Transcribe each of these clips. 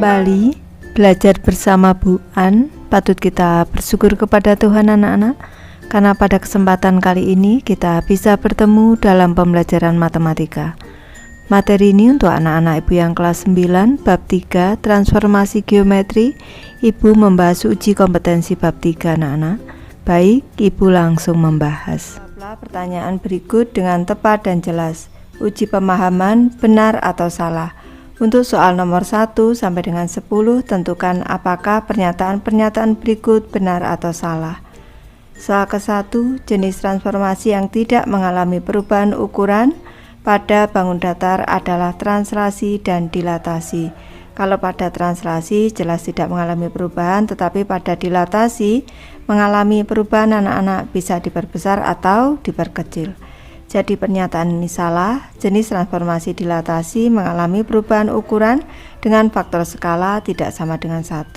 Kembali belajar bersama Bu An. Patut kita bersyukur kepada Tuhan anak-anak, karena pada kesempatan kali ini kita bisa bertemu dalam pembelajaran matematika. Materi ini untuk anak-anak Ibu yang kelas 9 bab 3 transformasi geometri. Ibu membahas uji kompetensi bab 3 anak-anak. Baik, Ibu langsung membahas. Pertanyaan berikut dengan tepat dan jelas. Uji pemahaman benar atau salah. Untuk soal nomor 1 sampai dengan 10, tentukan apakah pernyataan-pernyataan berikut benar atau salah. Soal ke-1, jenis transformasi yang tidak mengalami perubahan ukuran pada bangun datar adalah translasi dan dilatasi. Kalau pada translasi jelas tidak mengalami perubahan, tetapi pada dilatasi mengalami perubahan anak-anak, bisa diperbesar atau diperkecil. Jadi pernyataan ini salah. Jenis transformasi dilatasi mengalami perubahan ukuran dengan faktor skala tidak sama dengan 1.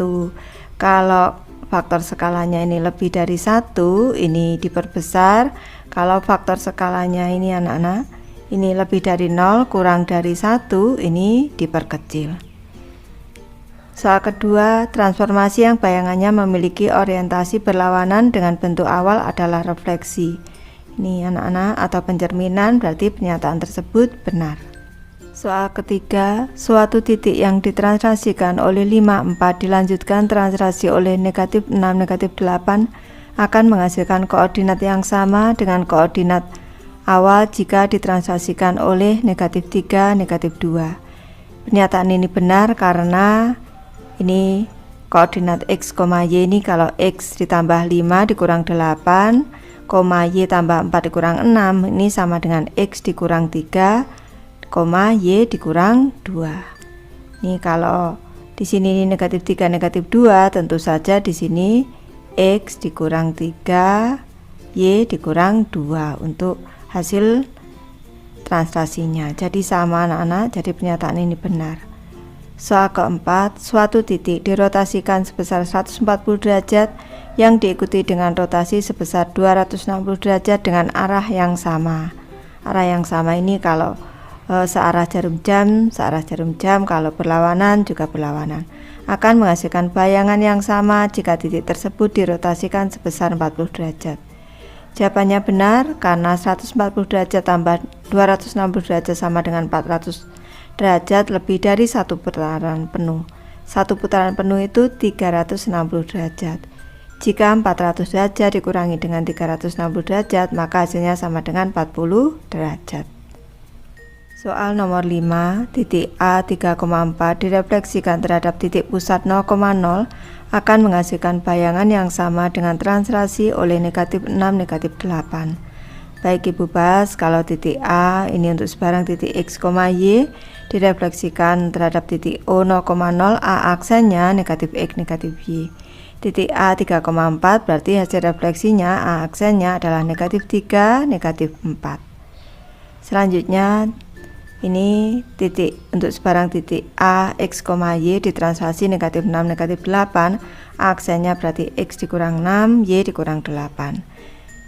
Kalau faktor skalanya ini lebih dari 1, ini diperbesar. Kalau faktor skalanya ini anak-anak, ini lebih dari 0 kurang dari 1, ini diperkecil. Soal kedua, transformasi yang bayangannya memiliki orientasi berlawanan dengan bentuk awal adalah refleksi. Ini anak-anak atau pencerminan, berarti pernyataan tersebut benar. Soal ketiga, suatu titik yang ditranslasikan oleh 5, 4 dilanjutkan translasi oleh negatif 6, negatif 8 akan menghasilkan koordinat yang sama dengan koordinat awal jika ditranslasikan oleh negatif 3, negatif 2. Pernyataan ini benar karena ini koordinat x, y ini kalau x ditambah 5 dikurang 8, y tambah 4 dikurang 6 ini sama dengan x dikurang 3, y dikurang 2. Ini kalau di sini ini negatif 3, negatif 2, tentu saja di sini x dikurang 3, y dikurang 2 untuk hasil translasinya. Jadi sama anak-anak, jadi pernyataan ini benar. Soal keempat, suatu titik dirotasikan sebesar 140 derajat yang diikuti dengan rotasi sebesar 260 derajat dengan arah yang sama. Arah yang sama ini kalau searah jarum jam, kalau berlawanan juga berlawanan. Akan menghasilkan bayangan yang sama jika titik tersebut dirotasikan sebesar 40 derajat. Jawabannya benar karena 140 derajat tambah 260 derajat sama dengan 400 derajat lebih dari satu putaran penuh. Satu putaran penuh itu 360 derajat. Jika 400 derajat dikurangi dengan 360 derajat, maka hasilnya sama dengan 40 derajat. Soal nomor 5, titik A 3,4 direfleksikan terhadap titik pusat 0,0 akan menghasilkan bayangan yang sama dengan translasi oleh negatif 6, negatif 8. Baik Ibu bahas, kalau titik A ini untuk sebarang titik x, y direfleksikan terhadap titik O 0,0, A aksennya negatif x, negatif y. Titik A 3,4 berarti hasil refleksinya A aksennya adalah negatif 3, negatif 4. Selanjutnya ini titik untuk sebarang titik A, x, y ditranslasi negatif 6, negatif 8, A aksennya berarti x dikurang 6, y dikurang 8.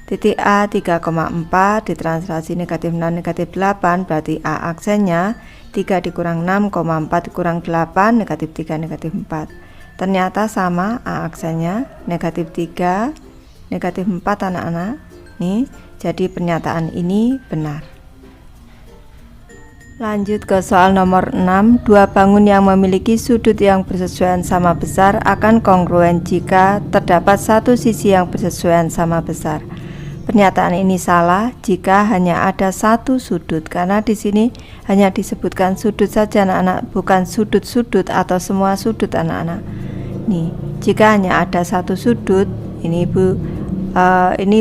Titik A 3,4 ditranslasi negatif 6, negatif 8 berarti A aksennya 3 dikurang 6, 4 dikurang 8, negatif 3, negatif 4. Ternyata sama, A aksennya negatif 3, negatif 4 anak-anak. Nih, jadi pernyataan ini benar. Lanjut ke soal nomor 6, dua bangun yang memiliki sudut yang bersesuaian sama besar akan kongruen jika terdapat satu sisi yang bersesuaian sama besar. Pernyataan ini salah jika hanya ada satu sudut, karena di sini hanya disebutkan sudut saja anak-anak, bukan sudut-sudut atau semua sudut anak-anak. Nih, jika hanya ada satu sudut, ini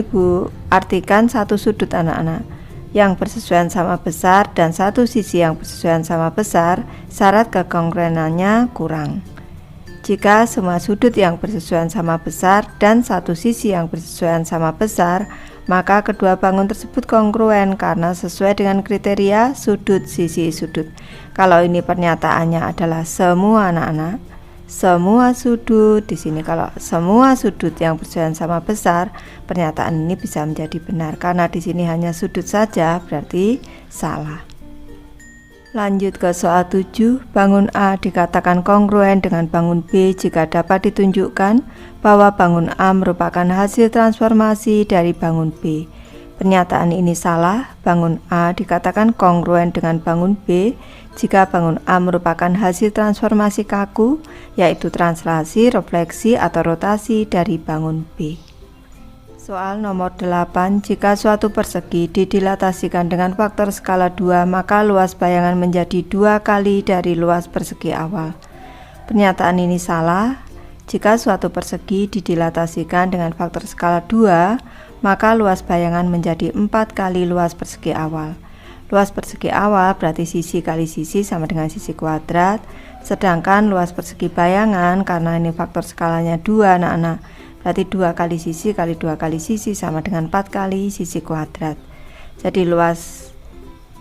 Bu artikan satu sudut anak-anak yang bersesuaian sama besar dan satu sisi yang bersesuaian sama besar, syarat kekongruenannya kurang. Jika semua sudut yang bersesuaian sama besar dan satu sisi yang bersesuaian sama besar, maka kedua bangun tersebut kongruen karena sesuai dengan kriteria sudut sisi sudut. Kalau ini pernyataannya adalah semua anak-anak, semua sudut, di sini kalau semua sudut yang bersesuaian sama besar, pernyataan ini bisa menjadi benar karena di sini hanya sudut saja, berarti salah. Lanjut ke soal 7, bangun A dikatakan kongruen dengan bangun B jika dapat ditunjukkan bahwa bangun A merupakan hasil transformasi dari bangun B. Pernyataan ini salah. Bangun A dikatakan kongruen dengan bangun B jika bangun A merupakan hasil transformasi kaku, yaitu translasi, refleksi, atau rotasi dari bangun B. Soal nomor 8, jika suatu persegi didilatasikan dengan faktor skala 2, maka luas bayangan menjadi 2 kali dari luas persegi awal. Pernyataan ini salah. Jika suatu persegi didilatasikan dengan faktor skala 2, maka luas bayangan menjadi 4 kali luas persegi awal. Luas persegi awal berarti sisi kali sisi sama dengan sisi kuadrat, sedangkan luas persegi bayangan karena ini faktor skalanya 2 anak-anak, berarti 2 kali sisi kali 2 kali sisi sama dengan 4 kali sisi kuadrat. Jadi luas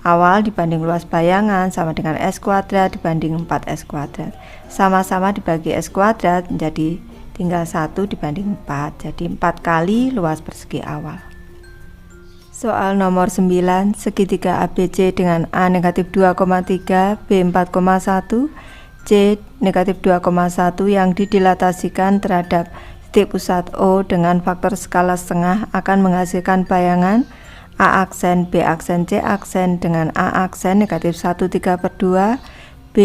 awal dibanding luas bayangan sama dengan S kuadrat dibanding 4S kuadrat. Sama-sama dibagi S kuadrat menjadi tinggal 1 dibanding 4. Jadi 4 kali luas persegi awal. Soal nomor 9, segitiga ABC dengan A negatif 2,3, B 4,1, C negatif 2,1 yang didilatasikan terhadap titik pusat O dengan faktor skala setengah akan menghasilkan bayangan A aksen, B aksen, C aksen dengan A aksen negatif 1/3/2, B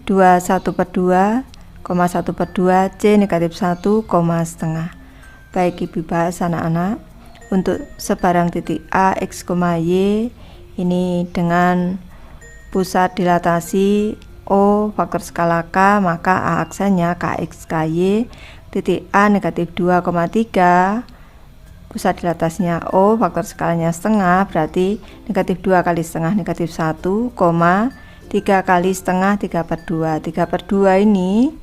2 1/2, 1/2, C negatif 1,5. Baik, Ibu bahas anak-anak. Untuk sebarang titik A, X, Y ini dengan pusat dilatasi O faktor skala K, maka A aksennya KX, KY. Titik A negatif 2,3, pusat dilatasinya O, faktor skalanya setengah, berarti negatif 2 kali setengah negatif 1, 3 kali setengah 3/2. 3/2 ini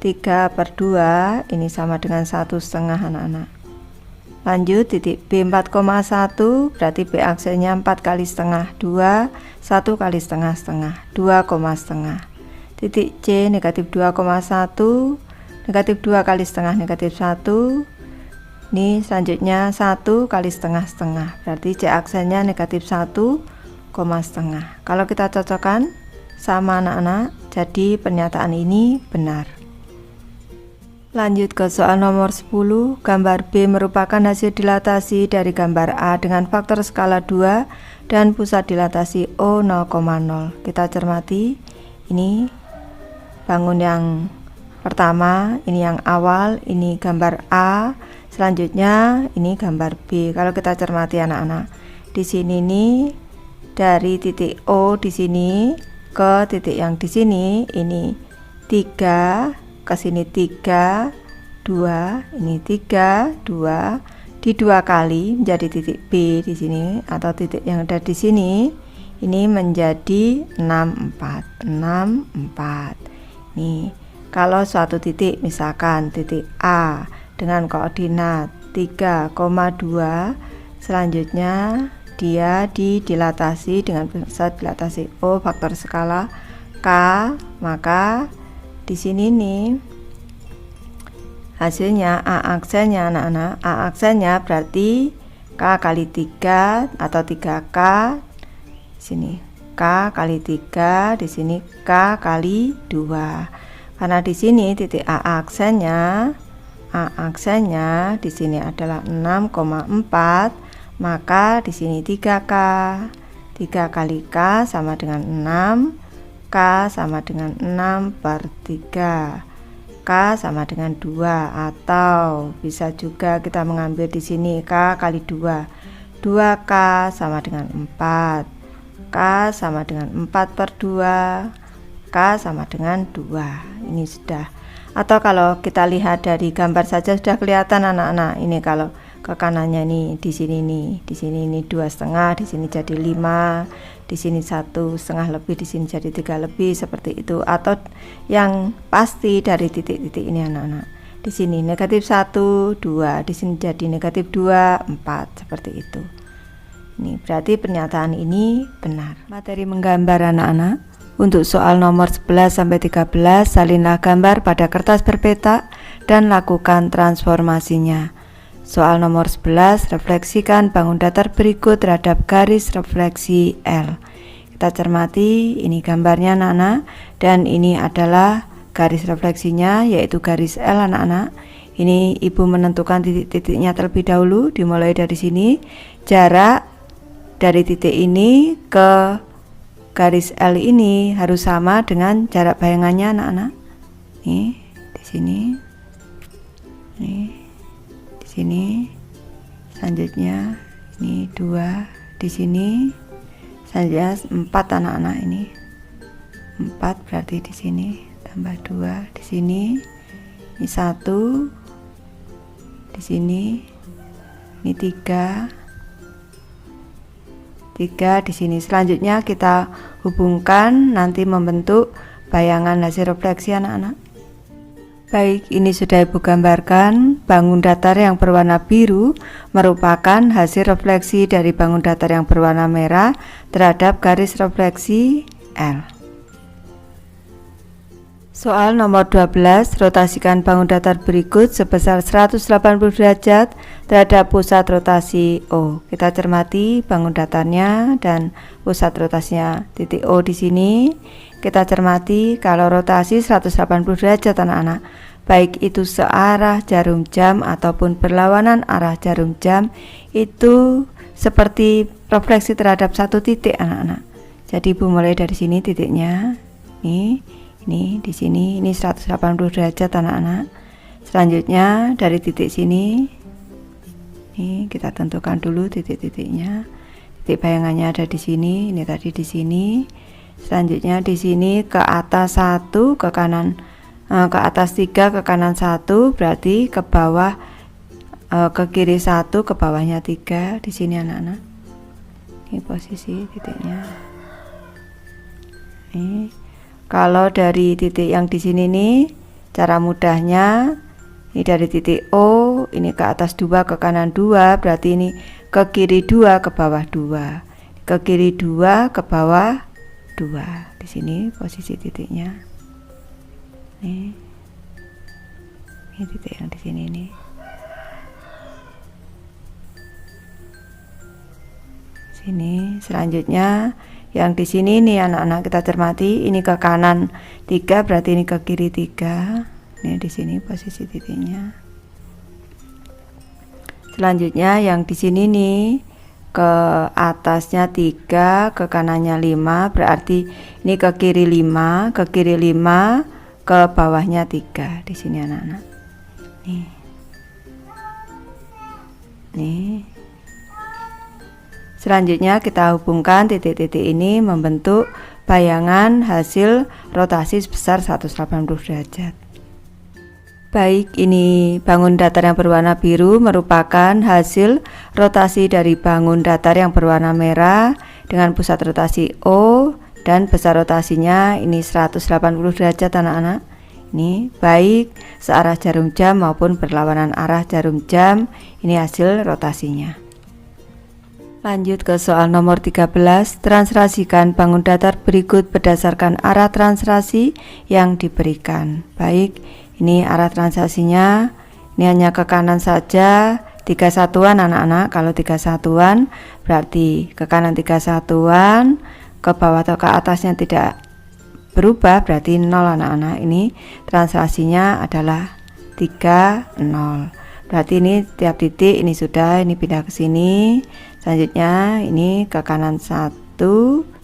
3/2 ini sama dengan 1,5 anak-anak. Lanjut titik B 4,1, berarti B aksennya 4 kali setengah 2, 1 kali setengah setengah 2,5. Titik C negatif 2,1, negatif 2 kali setengah negatif 1, ini selanjutnya 1 kali setengah setengah, berarti C aksennya negatif 1,5. Kalau kita cocokkan sama anak-anak, jadi pernyataan ini benar. Lanjut ke soal nomor 10, gambar B merupakan hasil dilatasi dari gambar A dengan faktor skala 2 dan pusat dilatasi O 0,0. Kita cermati, ini bangun yang pertama, ini yang awal, ini gambar A, selanjutnya ini gambar B. Kalau kita cermati anak-anak, di sini nih dari titik O di sini ke titik yang di sini ini 3, ke sini 3, 2, ini 3, 2, di 2 kali menjadi titik B di sini atau titik yang ada di sini ini menjadi 6, 4, 6, 4. Nih, kalau suatu titik misalkan titik A dengan koordinat 3,2, selanjutnya dia didilatasi dengan pusat dilatasi O faktor skala K, maka di sini nih hasilnya A aksennya anak-anak, A aksennya berarti K kali 3 atau 3K, sini K kali 3, di sini K kali 2. Karena di sini titik A aksennya di sini adalah 6,4, maka di sini 3K. 3 kali K sama dengan 6, K sama dengan 6/3. K sama dengan 2, atau bisa juga kita mengambil di sini K kali 2. 2K sama dengan 4. K sama dengan 4/2. K sama dengan 2. Ini sudah. Atau kalau kita lihat dari gambar saja sudah kelihatan anak-anak. Ini kalau ke kanannya nih, di sini nih, di sini ini 2,5, di sini jadi 5, di sini 1,5 lebih, di sini jadi 3 lebih, seperti itu. Atau yang pasti dari titik-titik ini anak-anak. Di sini negatif 1, 2, di sini jadi negatif 2, 4, seperti itu. Ini berarti pernyataan ini benar. Materi menggambar anak-anak. Untuk soal nomor 11-13, salinlah gambar pada kertas berpetak dan lakukan transformasinya. Soal nomor 11, refleksikan bangun datar berikut terhadap garis refleksi L. Kita cermati, ini gambarnya anak-anak, dan ini adalah garis refleksinya, yaitu garis L anak-anak. Ini ibu menentukan titik-titiknya terlebih dahulu, dimulai dari sini. Jarak dari titik ini ke garis L ini harus sama dengan jarak bayangannya anak-anak. Nih, di sini. Nih, di sini. Selanjutnya ini 2 di sini. Selanjutnya 4 anak-anak ini. 4 berarti di sini tambah 2 di sini. Ini 1 di sini. Ini 3 di sini. Selanjutnya kita hubungkan nanti membentuk bayangan hasil refleksi anak-anak. Baik, ini sudah ibu gambarkan. Bangun datar yang berwarna biru merupakan hasil refleksi dari bangun datar yang berwarna merah terhadap garis refleksi L. Soal nomor 12, rotasikan bangun datar berikut sebesar 180 derajat terhadap pusat rotasi O. Kita cermati bangun datarnya dan pusat rotasinya titik O di sini. Kita cermati kalau rotasi 180 derajat anak-anak, baik itu searah jarum jam ataupun berlawanan arah jarum jam, itu seperti refleksi terhadap satu titik anak-anak. Jadi ibu mulai dari sini titiknya. Ini di sini, ini 180 derajat anak-anak. Selanjutnya dari titik sini, ini kita tentukan dulu titik-titiknya. Titik bayangannya ada di sini, ini tadi di sini. Selanjutnya di sini ke atas 1, ke kanan, ke atas 3, ke kanan 1, berarti ke bawah, ke kiri 1, ke bawahnya 3 di sini anak-anak. Ini posisi titiknya. Ini kalau dari titik yang di sini nih, cara mudahnya ini dari titik O, ini ke atas 2, ke kanan 2, berarti ini ke kiri 2, ke bawah 2. Ke kiri 2, ke bawah 2. Di sini posisi titiknya. Nih. Ini titik yang di sini nih. Sini, selanjutnya yang di sini nih anak-anak kita cermati, ini ke kanan 3, berarti ini ke kiri 3. Ini di sini posisi titiknya. Selanjutnya yang di sini nih ke atasnya 3, ke kanannya 5, berarti ini ke kiri 5, ke kiri 5, ke bawahnya 3 di sini anak-anak. Nih. Selanjutnya kita hubungkan titik-titik ini membentuk bayangan hasil rotasi sebesar 180 derajat. Baik, ini bangun datar yang berwarna biru merupakan hasil rotasi dari bangun datar yang berwarna merah dengan pusat rotasi O dan besar rotasinya ini 180 derajat anak-anak. Ini baik searah jarum jam maupun berlawanan arah jarum jam, ini hasil rotasinya. Lanjut ke soal nomor 13, translasikan bangun datar berikut berdasarkan arah translasi yang diberikan. Baik, ini arah translasinya, ini hanya ke kanan saja, 3 satuan anak-anak. Kalau 3 satuan berarti ke kanan 3 satuan, ke bawah atau ke atasnya tidak berubah, berarti 0 anak-anak. Ini translasinya adalah 3, 0. Berarti ini tiap titik ini sudah, ini pindah ke sini. Selanjutnya ini ke kanan 1,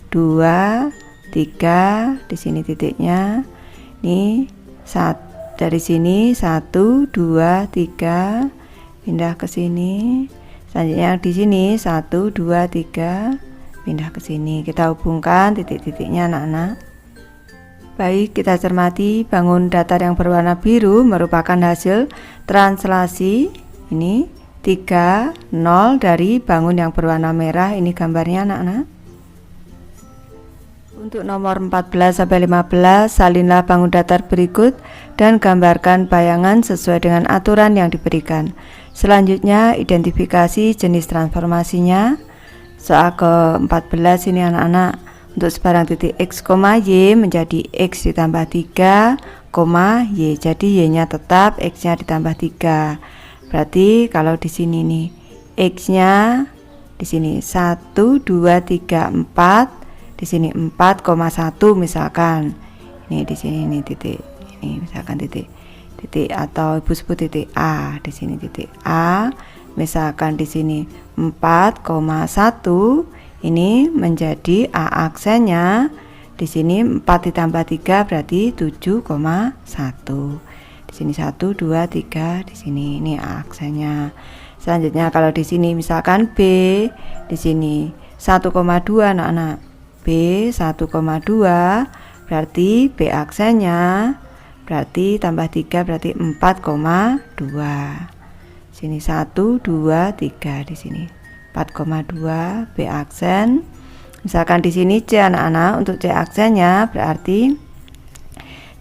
2, 3, di sini titiknya. Ini dari sini 1, 2, 3, pindah ke sini. Selanjutnya di sini 1, 2, 3, pindah ke sini. Kita hubungkan titik-titiknya anak-anak. Baik, kita cermati bangun datar yang berwarna biru merupakan hasil translasi ini 3, 0 dari bangun yang berwarna merah. Ini gambarnya anak-anak. Untuk nomor 14 sampai 15, salinlah bangun datar berikut dan gambarkan bayangan sesuai dengan aturan yang diberikan. Selanjutnya, identifikasi jenis transformasinya. Soal ke-14 ini anak-anak, untuk sebarang titik X, Y menjadi X ditambah 3, Y. Jadi Y-nya tetap, X-nya ditambah 3. Berarti kalau di sini nih X-nya di sini 1, 2, 3, 4. Di di sini 4,1 misalkan. Ini di sini ini titik. Ini misalkan titik atau Ibu sebut titik A. Di sini titik A. Misalkan di sini 4,1, ini menjadi A aksennya. Di sini 4 ditambah 3 berarti 7,1. Di sini 1 2 3, di sini ini A aksennya. Selanjutnya kalau di sini misalkan B, di sini 1,2 anak-anak. B 1,2 berarti B aksennya, berarti tambah 3 berarti 4,2. Sini 1 2 3, di sini 4,2 B aksen. Misalkan di sini C anak-anak, untuk C aksennya berarti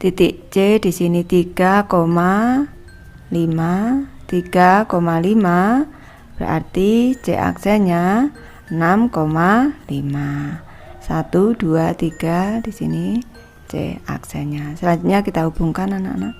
titik C di sini 3,5 berarti C aksennya 6,5. 1 2 3, di sini C aksennya. Selanjutnya kita hubungkan anak-anak.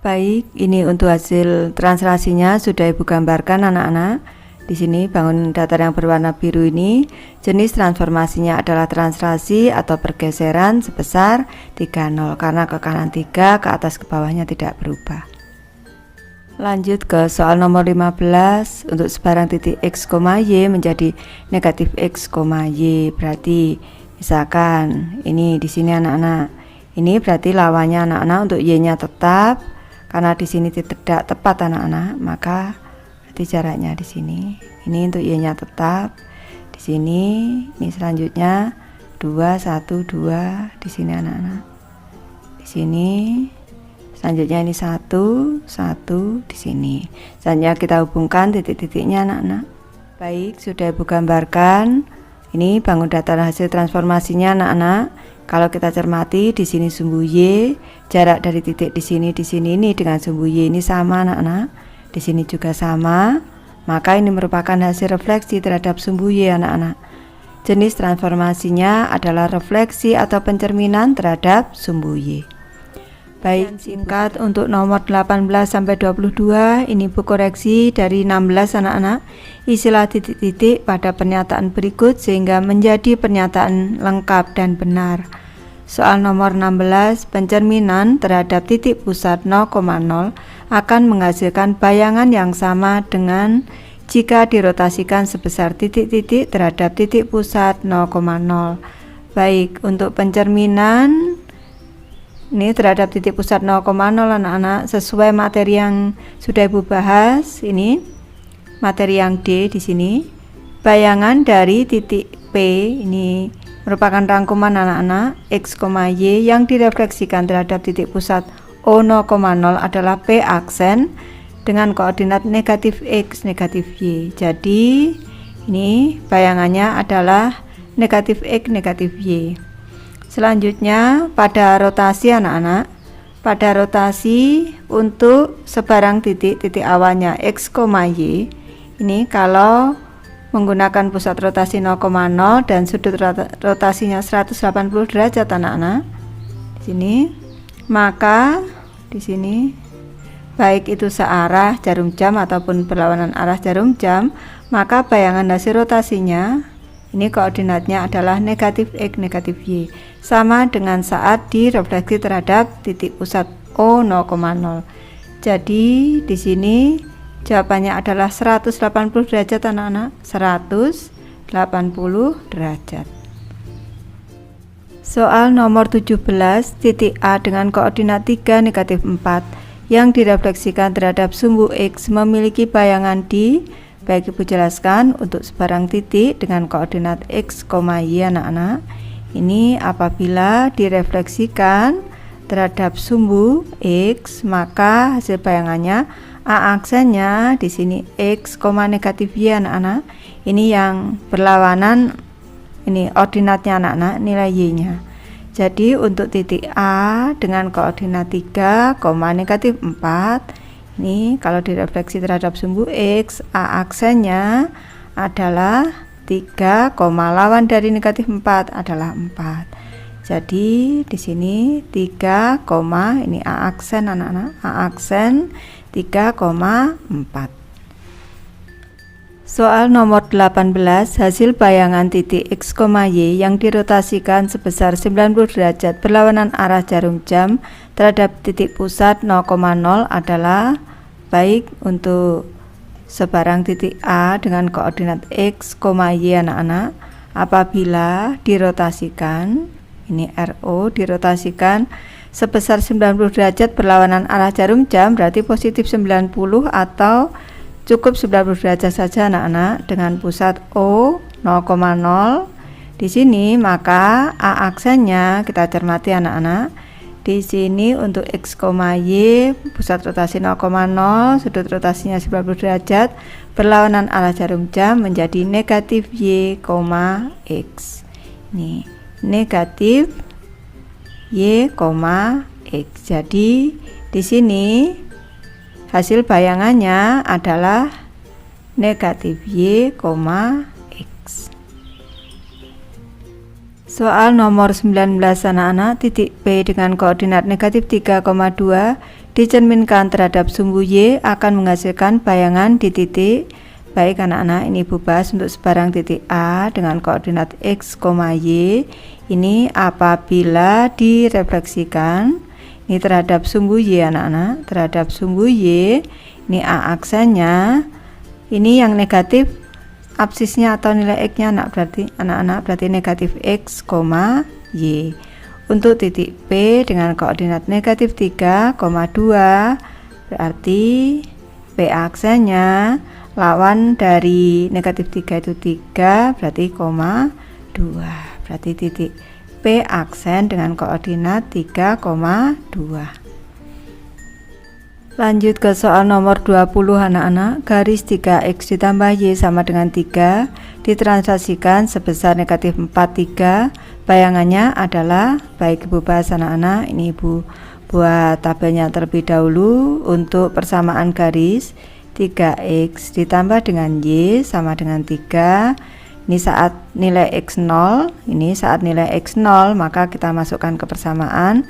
Baik, ini untuk hasil translasinya sudah Ibu gambarkan anak-anak. Di sini bangun datar yang berwarna biru ini jenis transformasinya adalah translasi atau pergeseran sebesar 3,0 karena ke kanan 3, ke atas ke bawahnya tidak berubah. Lanjut ke soal nomor 15. Untuk sebarang titik X, Y menjadi negatif X, Y. Berarti misalkan ini di sini anak-anak. Ini berarti lawannya anak-anak untuk Y-nya tetap. Karena di sini tidak tepat anak-anak, maka berarti jaraknya di sini. Ini untuk Y-nya tetap. Di sini ini selanjutnya 2 1 2, di sini anak-anak. Di sini selanjutnya ini 1 1, di sini. Selanjutnya kita hubungkan titik-titiknya anak-anak. Baik, sudah Ibu gambarkan. Ini bangun datar hasil transformasinya anak-anak. Kalau kita cermati di sini sumbu Y, jarak dari titik di sini ini dengan sumbu Y ini sama anak-anak. Di sini juga sama. Maka ini merupakan hasil refleksi terhadap sumbu Y anak-anak. Jenis transformasinya adalah refleksi atau pencerminan terhadap sumbu Y. Baik, singkat untuk nomor 18 sampai 22, ini Ibu koreksi dari 16 anak-anak. Isilah titik-titik pada pernyataan berikut sehingga menjadi pernyataan lengkap dan benar. Soal nomor 16, pencerminan terhadap titik pusat 0,0 akan menghasilkan bayangan yang sama dengan jika dirotasikan sebesar titik-titik terhadap titik pusat 0,0. Baik, untuk pencerminan ini terhadap titik pusat 0,0 anak-anak sesuai materi yang sudah Ibu bahas. Ini materi yang D di sini. Bayangan dari titik P ini merupakan rangkuman anak-anak X, Y yang direfleksikan terhadap titik pusat O 0,0 adalah P aksen dengan koordinat negatif X, negatif Y. Jadi ini bayangannya adalah negatif X, negatif Y. Selanjutnya pada rotasi anak-anak, pada rotasi untuk sebarang titik awalnya X, Y, ini kalau menggunakan pusat rotasi 0,0 dan sudut rotasinya 180 derajat anak-anak, di sini, maka di sini baik itu searah jarum jam ataupun berlawanan arah jarum jam, maka bayangan hasil rotasinya ini koordinatnya adalah negatif X, negatif Y, sama dengan saat direfleksi terhadap titik pusat O 0,0. Jadi di sini jawabannya adalah 180 derajat anak-anak, 180 derajat. Soal nomor 17, titik A dengan koordinat 3, negatif 4 yang direfleksikan terhadap sumbu X memiliki bayangan di. Baik Ibu jelaskan untuk sebarang titik dengan koordinat X, Y anak-anak. Ini apabila direfleksikan terhadap sumbu X, maka hasil bayangannya A aksennya di sini X, negatif Y anak-anak. Ini yang berlawanan, ini ordinatnya anak-anak, nilai Y-nya. Jadi untuk titik A dengan koordinat 3, negatif 4, ini kalau direfleksi terhadap sumbu X, A aksennya adalah 3, lawan dari negatif 4 adalah 4. Jadi di sini 3, ini A aksen anak-anak, A aksen 3,4. Soal nomor 18, hasil bayangan titik X, Y yang dirotasikan sebesar 90 derajat berlawanan arah jarum jam terhadap titik pusat 0,0 adalah baik untuk sebarang titik A dengan koordinat X, Y anak-anak apabila dirotasikan, ini RO dirotasikan sebesar 90 derajat berlawanan arah jarum jam, berarti positif 90 atau cukup 90 derajat saja anak-anak dengan pusat O 0,0 di sini. Maka A aksennya kita cermati anak-anak. Di sini untuk X, Y pusat rotasi 0,0, sudut rotasinya 90 derajat berlawanan arah jarum jam menjadi negatif Y, X. Ini negatif Y, X. Jadi di sini hasil bayangannya adalah negatif Y, X. Soal nomor 19 anak-anak, titik P dengan koordinat negatif 3,2 dicerminkan terhadap sumbu Y akan menghasilkan bayangan di titik. Baik anak-anak, ini Ibu bahas untuk sebarang titik A dengan koordinat X, Y. Ini apabila direfleksikan ini terhadap sumbu Y anak-anak, terhadap sumbu Y, ini A aksennya, ini yang negatif absisnya atau nilai X-nya anak-anak berarti negatif X, Y. Untuk titik P dengan koordinat negatif 3,2 berarti P aksennya lawan dari negatif 3 itu 3 berarti 2, berarti titik P aksen dengan koordinat 3,2. Lanjut ke soal nomor 20 anak-anak. Garis 3x ditambah y sama dengan 3 ditranslasikan sebesar negatif 4, 3. Bayangannya adalah, baik Ibu bahas anak-anak, ini Ibu buat tabelnya terlebih dahulu. Untuk persamaan garis 3x ditambah dengan y sama dengan 3. Ini saat nilai X 0, ini saat nilai X 0, maka kita masukkan ke persamaan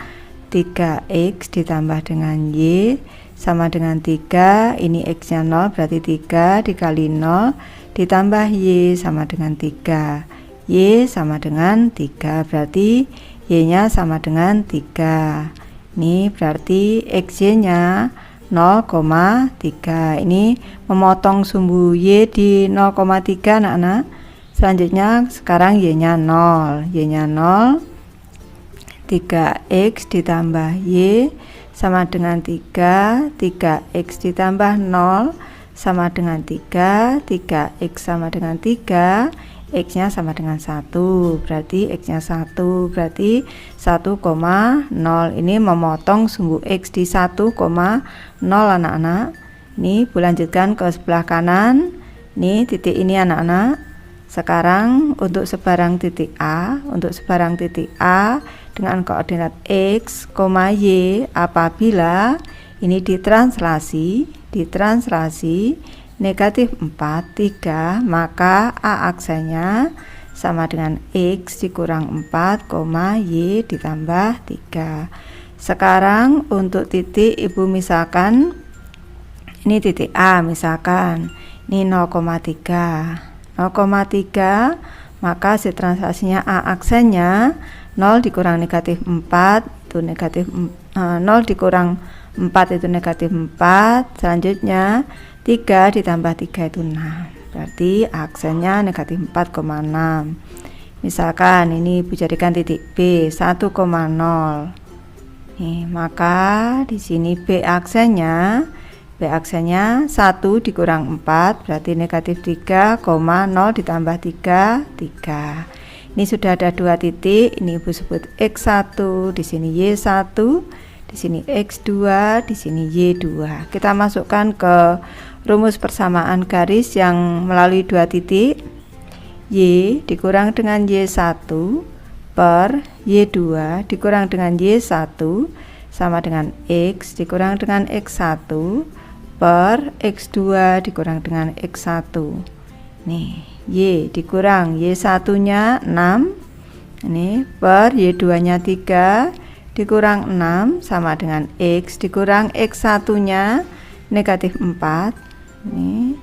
3X ditambah dengan Y sama dengan 3, ini X nya 0 berarti 3 dikali 0 ditambah Y sama dengan 3, Y sama dengan 3 berarti Y nya sama dengan 3. Ini berarti XY nya 0,3. Ini memotong sumbu Y di 0,3 anak-anak. Selanjutnya sekarang Y nya 0, Y nya 0, 3X ditambah Y sama dengan 3, 3X ditambah 0 sama dengan 3, 3X sama dengan 3, X nya sama dengan 1, berarti X nya 1, berarti 1,0. Ini memotong sumbu X di 1,0 anak-anak. Ini Bu lanjutkan ke sebelah kanan. Ini titik ini anak-anak. Sekarang untuk sebarang titik A, dengan koordinat X, Y apabila ini ditranslasi negatif 4, 3, maka A aksennya sama dengan X dikurang 4, Y ditambah 3. Sekarang untuk titik Ibu misalkan, ini titik A misalkan, ini 0,3, maka hasil translasinya A aksennya 0 dikurang negatif 4 itu negatif 0 dikurang 4 itu negatif 4. Selanjutnya 3 ditambah 3 itu 6, berarti aksennya negatif 4,6. Misalkan ini Ibu jadikan titik B 1,0. Nih, maka di sini B aksennya 1 dikurang 4 berarti negatif 3, 0 ditambah 3, 3. Ini sudah ada dua titik, ini Ibu sebut X1, di sini Y1, di sini X2, di sini Y2. Kita masukkan ke rumus persamaan garis yang melalui dua titik. Y dikurang dengan Y1 per Y2 dikurang dengan Y1 sama dengan X dikurang dengan X1 per X2 dikurang dengan X1. Nih, Y dikurang Y1 nya 6, ini per Y2 nya 3 dikurang 6 sama dengan X dikurang X1 nya negatif 4. Ini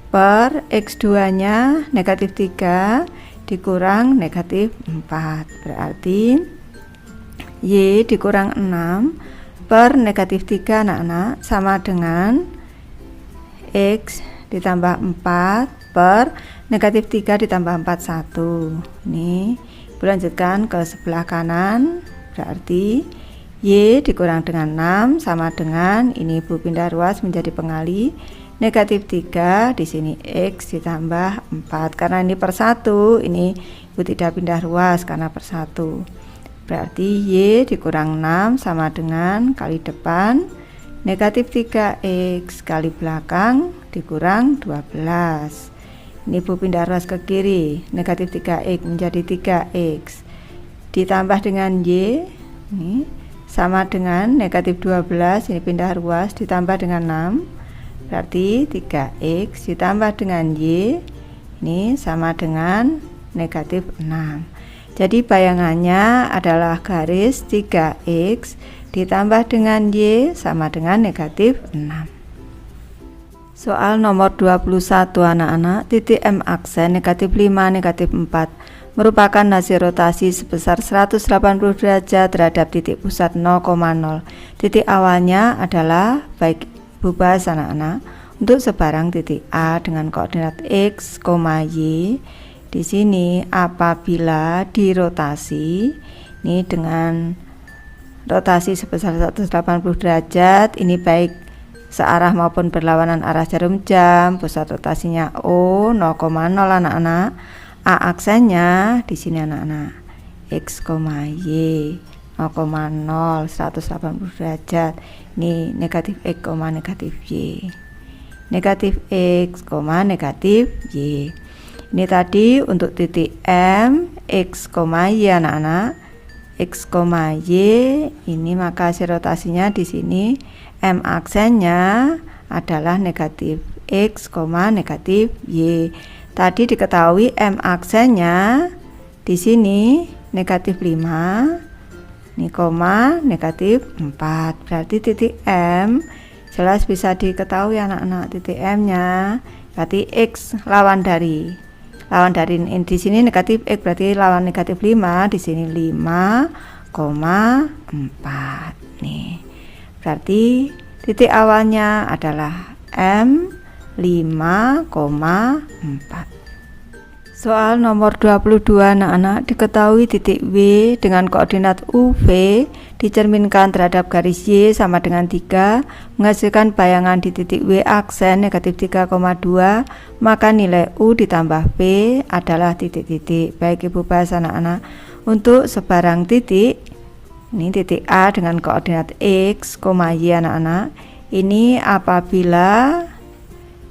per X2 nya negatif 3 dikurang negatif 4, berarti Y dikurang 6 per negatif 3 anak-anak sama dengan X ditambah 4 per negatif 3 ditambah 4 1. Ini lanjutkan ke sebelah kanan, berarti Y dikurang dengan 6 sama dengan ini Ibu pindah ruas menjadi pengali negatif 3, di sini X ditambah 4 karena ini per 1, ini Ibu tidak pindah ruas karena per 1, berarti Y dikurang 6 sama dengan kali depan negatif 3X kali belakang dikurang 12. Ini Ibu pindah ruas ke kiri, negatif 3X menjadi 3X ditambah dengan Y ini sama dengan negatif 12, ini pindah ruas ditambah dengan 6, berarti 3X ditambah dengan Y ini sama dengan negatif 6. Jadi bayangannya adalah garis 3X ditambah dengan Y sama dengan negatif 6. Soal nomor 21 anak-anak, titik M aksen negatif 5 negatif 4 merupakan hasil rotasi sebesar 180 derajat terhadap titik pusat 0,0. Titik awalnya adalah, baik Ibu bahas anak-anak, untuk sebarang titik A dengan koordinat X, Y. Di sini apabila dirotasi ini dengan rotasi sebesar 180 derajat, ini baik searah maupun berlawanan arah jarum jam, pusat rotasinya O 0,0 anak-anak. A aksennya di sini anak-anak X, Y 0,0 180 derajat. Ini negatif X, negatif Y. Negatif X, negatif Y. Ini tadi untuk titik M, X, Y anak-anak. X, Y ini maka hasil rotasinya di sini M aksennya adalah negatif X, negatif Y. Tadi diketahui M aksennya di sini negatif 5, ini koma negatif 4, berarti titik M jelas bisa diketahui anak-anak, titik M nya berarti X lawan dari di sini negatif X, berarti lawan negatif 5, di sini 5,4. Nih berarti titik awalnya adalah M 5,4. Soal nomor 22 anak-anak, diketahui titik W dengan koordinat UV dicerminkan terhadap garis Y sama dengan 3 menghasilkan bayangan di titik W aksen negatif 3,2, maka nilai U ditambah P adalah titik-titik. Baik Ibu bahas anak-anak, untuk sebarang titik, ini titik A dengan koordinat X, Y anak-anak, ini apabila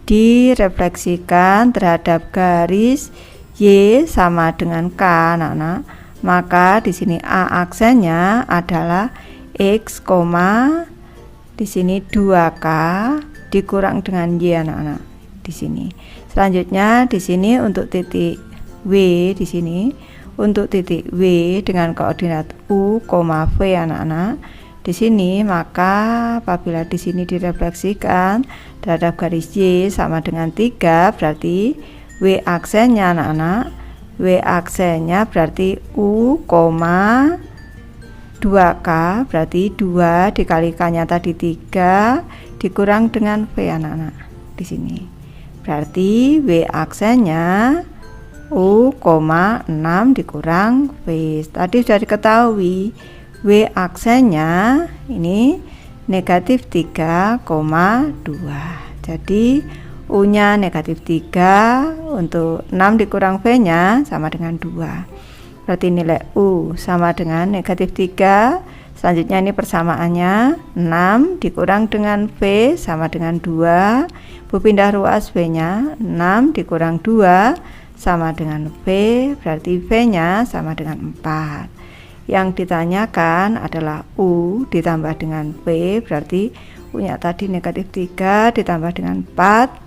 direfleksikan terhadap garis Y sama dengan K anak-anak, maka di sini A aksennya adalah X, di sini 2K dikurang dengan Y anak-anak di sini. Selanjutnya di sini untuk titik W, di sini untuk titik W dengan koordinat U, V anak-anak. Di sini maka apabila di sini direfleksikan terhadap garis Y sama dengan 3, berarti W aksennya anak-anak, W aksennya berarti U, 2K, berarti 2 dikalikannya tadi 3 dikurang dengan V anak-anak di sini. Berarti W aksennya U, 6 dikurang V. Tadi sudah diketahui W aksennya ini negatif 3,2. Jadi U nya negatif 3, untuk 6 dikurang V nya sama dengan 2, berarti nilai U sama dengan negatif 3. Selanjutnya ini persamaannya 6 dikurang dengan V sama dengan 2. Bu pindah ruas V nya 6 dikurang 2 sama dengan V, berarti V nya sama dengan 4. Yang ditanyakan adalah U ditambah dengan V, berarti U nya tadi negatif 3 ditambah dengan 4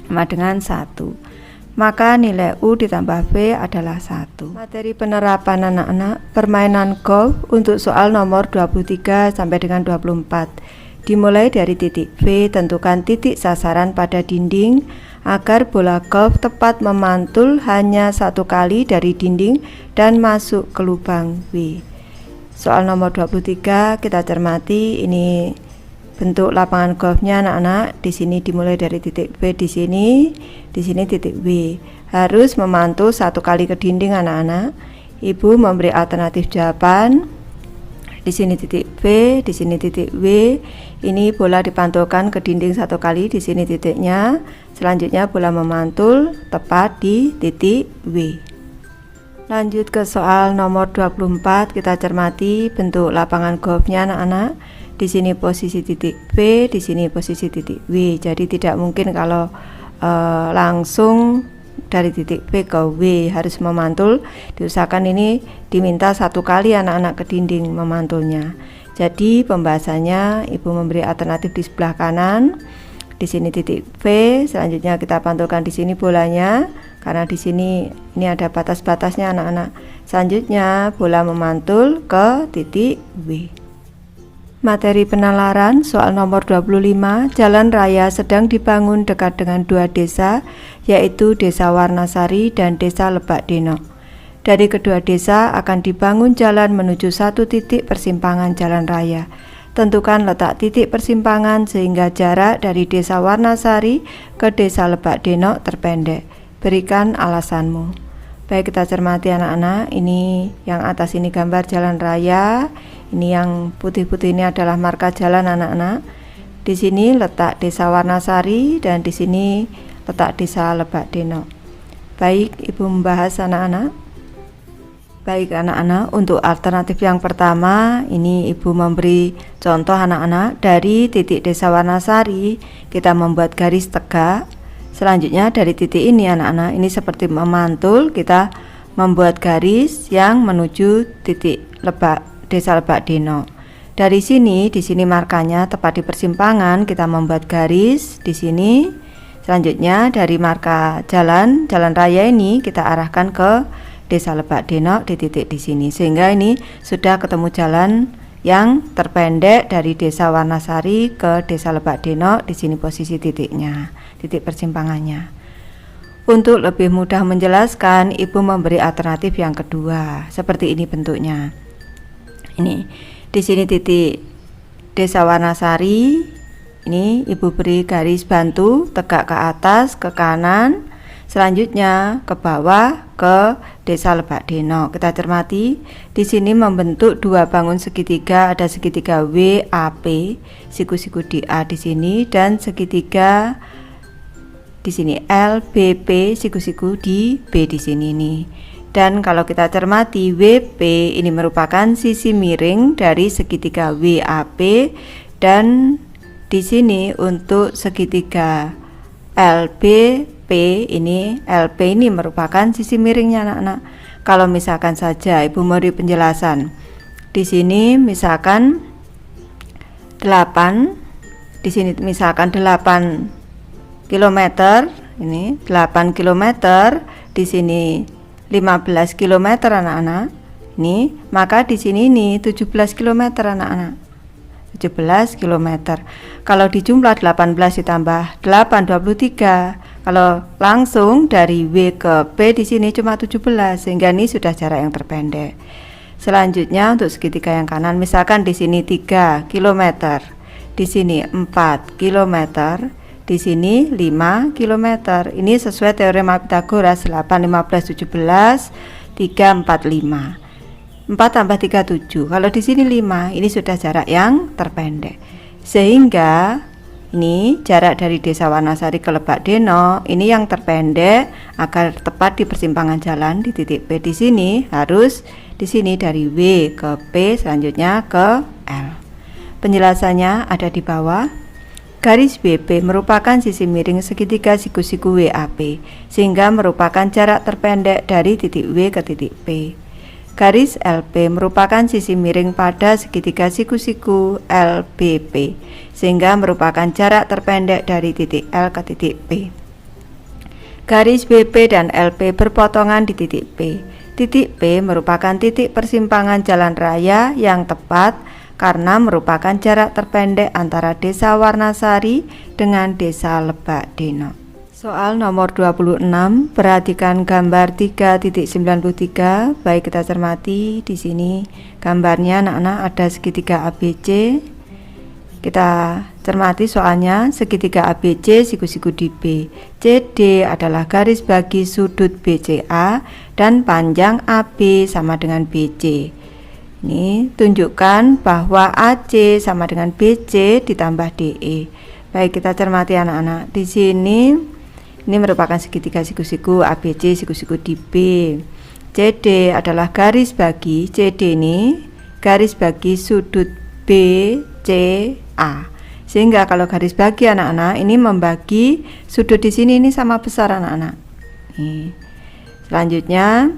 sama dengan 1, maka nilai U ditambah V adalah 1. Materi penerapan anak-anak, permainan golf untuk soal nomor 23 sampai dengan 24. Dimulai dari titik V, tentukan titik sasaran pada dinding agar bola golf tepat memantul hanya 1 kali dari dinding dan masuk ke lubang W. Soal nomor 23 kita cermati. Ini bentuk lapangan golfnya anak-anak. Di sini dimulai dari titik B di sini titik W. Harus memantul 1 kali ke dinding anak-anak. Ibu memberi alternatif jawaban. Di sini titik B, di sini titik W. Ini bola dipantulkan ke dinding 1 kali, di sini titiknya. Selanjutnya bola memantul tepat di titik W. Lanjut ke soal nomor 24, kita cermati bentuk lapangan golfnya anak-anak. Di sini posisi titik B, di sini posisi titik W. Jadi tidak mungkin kalau langsung dari titik B ke W, harus memantul. Diusahakan ini diminta 1 kali anak-anak ke dinding memantulnya. Jadi pembahasannya ibu memberi alternatif di sebelah kanan. Di sini titik V, selanjutnya kita pantulkan di sini bolanya karena di sini ini ada batas-batasnya anak-anak. Selanjutnya bola memantul ke titik W. Materi penalaran soal nomor 25, jalan raya sedang dibangun dekat dengan 2 desa, yaitu Desa Warnasari dan Desa Lebak Denok. Dari kedua desa akan dibangun jalan menuju 1 titik persimpangan jalan raya. Tentukan letak titik persimpangan sehingga jarak dari Desa Warnasari ke Desa Lebak Denok terpendek. Berikan alasanmu. Baik, kita cermati anak-anak. Ini yang atas ini gambar jalan raya. Ini yang putih-putih ini adalah marka jalan anak-anak. Di sini letak Desa Warnasari dan di sini letak Desa Lebak Denok. Baik, ibu membahas anak-anak. Baik anak-anak, untuk alternatif yang pertama ini ibu memberi contoh anak-anak. Dari titik Desa Warnasari kita membuat garis tegak. Selanjutnya dari titik ini anak-anak, ini seperti memantul, kita membuat garis yang menuju titik Desa Lebak Denok. Dari sini, di sini markanya tepat di persimpangan, kita membuat garis di sini. Selanjutnya dari marka jalan raya ini kita arahkan ke Desa Lebak Denok di titik di sini, sehingga ini sudah ketemu jalan yang terpendek dari Desa Warnasari ke Desa Lebak Denok. Di sini posisi titiknya, titik persimpangannya. Untuk lebih mudah menjelaskan, ibu memberi alternatif yang kedua. Seperti ini bentuknya. Ini di sini titik Desa Warnasari. Ini ibu beri garis bantu tegak ke atas, ke kanan. Selanjutnya ke bawah ke Desa Lebak Denok. Kita cermati di sini membentuk 2 bangun segitiga, ada segitiga WAP, siku-siku di A di sini, dan segitiga di sini LBP, siku-siku di B di sini nih. Dan kalau kita cermati WP ini merupakan sisi miring dari segitiga WAP, dan di sini untuk segitiga LBP ini, LP ini merupakan sisi miringnya anak-anak. Kalau misalkan saja ibu memberi penjelasan, di sini misalkan 8, di sini misalkan 8 km, ini 8 km, di sini 15 km anak-anak. Ini maka di sini ini 17 km anak-anak. 17 km. Kalau dijumlah 18 ditambah 8 23. Kalau langsung dari W ke P di sini cuma 17, sehingga ini sudah jarak yang terpendek. Selanjutnya untuk segitiga yang kanan, misalkan di sini 3 km, di sini 4 km, di sini 5 km. Ini sesuai teorema Pythagoras, 8 15 17 3 4 5. 4 tambah 3 7. Kalau di sini 5, ini sudah jarak yang terpendek. Sehingga ini jarak dari Desa Warnasari ke Lebak Denok ini yang terpendek. Agar tepat di persimpangan jalan di titik P di sini, harus di sini dari W ke P, selanjutnya ke L. Penjelasannya ada di bawah. Garis BP merupakan sisi miring segitiga siku-siku WAP, sehingga merupakan jarak terpendek dari titik W ke titik P. Garis LP merupakan sisi miring pada segitiga siku-siku LBP, sehingga merupakan jarak terpendek dari titik L ke titik P. Garis BP dan LP berpotongan di titik P. Titik P merupakan titik persimpangan jalan raya yang tepat karena merupakan jarak terpendek antara Desa Warnasari dengan Desa Lebak Denok. Soal nomor 26, perhatikan gambar 3.93. Baik, kita cermati di sini gambarnya anak-anak ada segitiga ABC. Kita cermati soalnya segitiga ABC siku-siku di B. CD adalah garis bagi sudut BCA dan panjang AB sama dengan BC. Ini tunjukkan bahwa AC sama dengan BC ditambah DE. Baik, kita cermati anak-anak. Di sini ini merupakan segitiga siku-siku ABC siku-siku di B. CD adalah garis bagi CD ini garis bagi sudut BCA. Sehingga kalau garis bagi anak-anak ini membagi sudut di sini ini sama besar anak-anak. Selanjutnya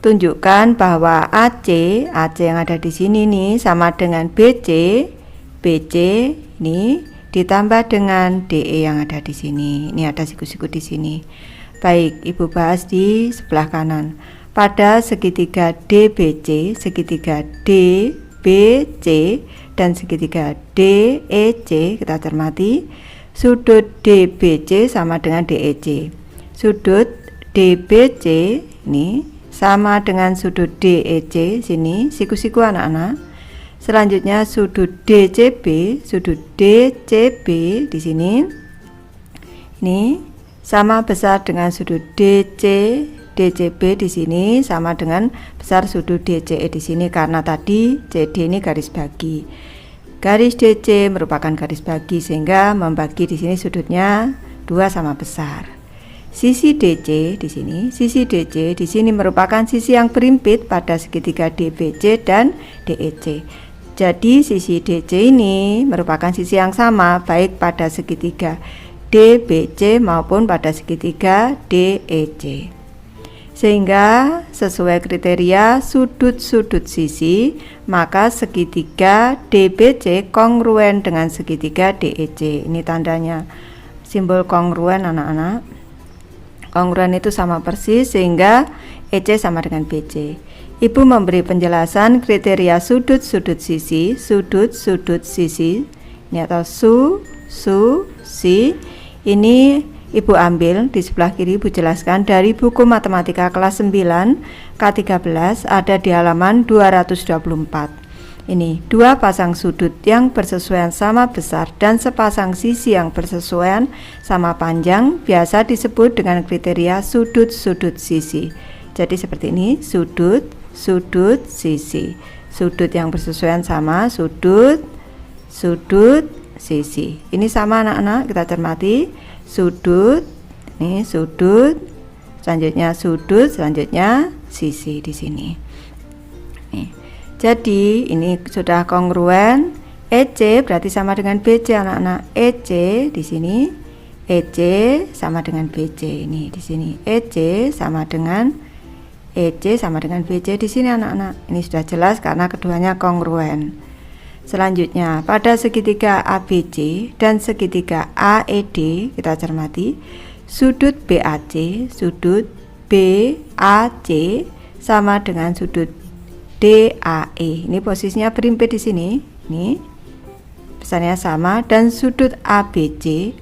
tunjukkan bahwa AC yang ada di sini nih sama dengan BC ini ditambah dengan DE yang ada di sini. Ini ada siku-siku di sini. Baik, Ibu bahas di sebelah kanan. Pada segitiga DBC, segitiga DBC dan segitiga DEC, kita cermati sudut DBC sama dengan DEC. Sudut DBC ini sama dengan sudut DEC sini, siku-siku anak-anak. Selanjutnya sudut DCB di sini ini sama besar dengan sudut DCB di sini sama dengan besar sudut DCE di sini karena tadi CD ini garis bagi. Garis DC merupakan garis bagi sehingga membagi di sini sudutnya 2 sama besar. Sisi DC di sini merupakan sisi yang berimpit pada segitiga DBC dan DEC. Jadi sisi DC ini merupakan sisi yang sama baik pada segitiga DBC maupun pada segitiga DEC. Sehingga sesuai kriteria sudut-sudut sisi, maka segitiga DBC kongruen dengan segitiga DEC. Ini tandanya simbol kongruen anak-anak. Kongruen itu sama persis sehingga EC sama dengan BC. Ibu memberi penjelasan kriteria sudut-sudut sisi, ini atau si. Ini Ibu ambil di sebelah kiri, Ibu jelaskan dari buku matematika kelas 9 K13 ada di halaman 224. Ini dua pasang sudut yang bersesuaian sama besar dan sepasang sisi yang bersesuaian sama panjang biasa disebut dengan kriteria sudut-sudut sisi. Jadi seperti ini, sudut sisi, sudut yang bersesuaian sama sudut sisi. Ini sama anak-anak, kita cermati sudut, ini sudut, selanjutnya sudut, selanjutnya sisi di sini. Nih. Jadi ini sudah kongruen. EC berarti sama dengan BC anak-anak. EC di sini, EC sama dengan BC. Ini di sini EC sama dengan BC di sini anak-anak. Ini sudah jelas karena keduanya kongruen. Selanjutnya pada segitiga ABC dan segitiga AED kita cermati sudut BAC sama dengan sudut DAE. Ini posisinya berimpit di sini. Ini besarnya sama dan sudut ABC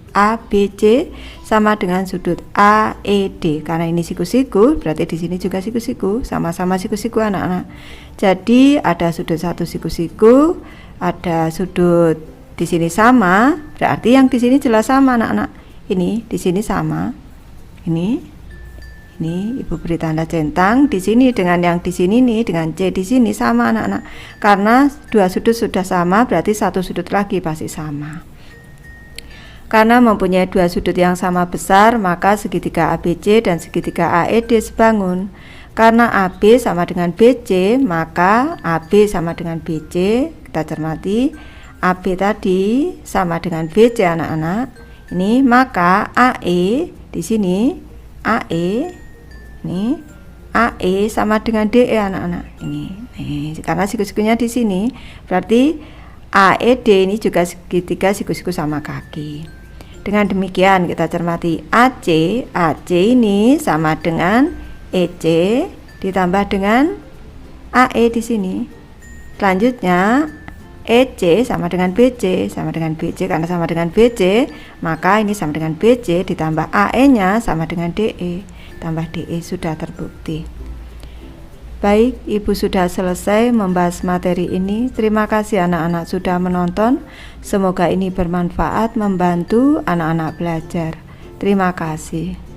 sama dengan sudut AED. Karena ini siku-siku, berarti di sini juga siku-siku, sama-sama siku-siku anak-anak. Jadi ada sudut satu siku-siku, ada sudut di sini sama, berarti yang di sini jelas sama anak-anak. Ini di sini sama. Ini Ibu beri tanda centang di sini dengan yang di sini nih, dengan C di sini sama anak-anak. Karena dua sudut sudah sama, berarti satu sudut lagi pasti sama. Karena mempunyai dua sudut yang sama besar, maka segitiga ABC dan segitiga AED sebangun. Karena AB sama dengan BC, maka AB sama dengan BC. Kita cermati AB tadi sama dengan BC anak-anak. Ini maka AE di sini AE sama dengan DE anak-anak. Ini karena siku-sikunya di sini, berarti AED ini juga segitiga siku-siku sama kaki. Dengan demikian kita cermati AC ini sama dengan EC ditambah dengan AE di sini. Selanjutnya EC sama dengan BC, sama dengan BC. Karena sama dengan BC, maka ini sama dengan BC ditambah AE-nya sama dengan DE, tambah DE. Sudah terbukti. Baik, Ibu sudah selesai membahas materi ini. Terima kasih anak-anak sudah menonton. Semoga ini bermanfaat, membantu anak-anak belajar. Terima kasih.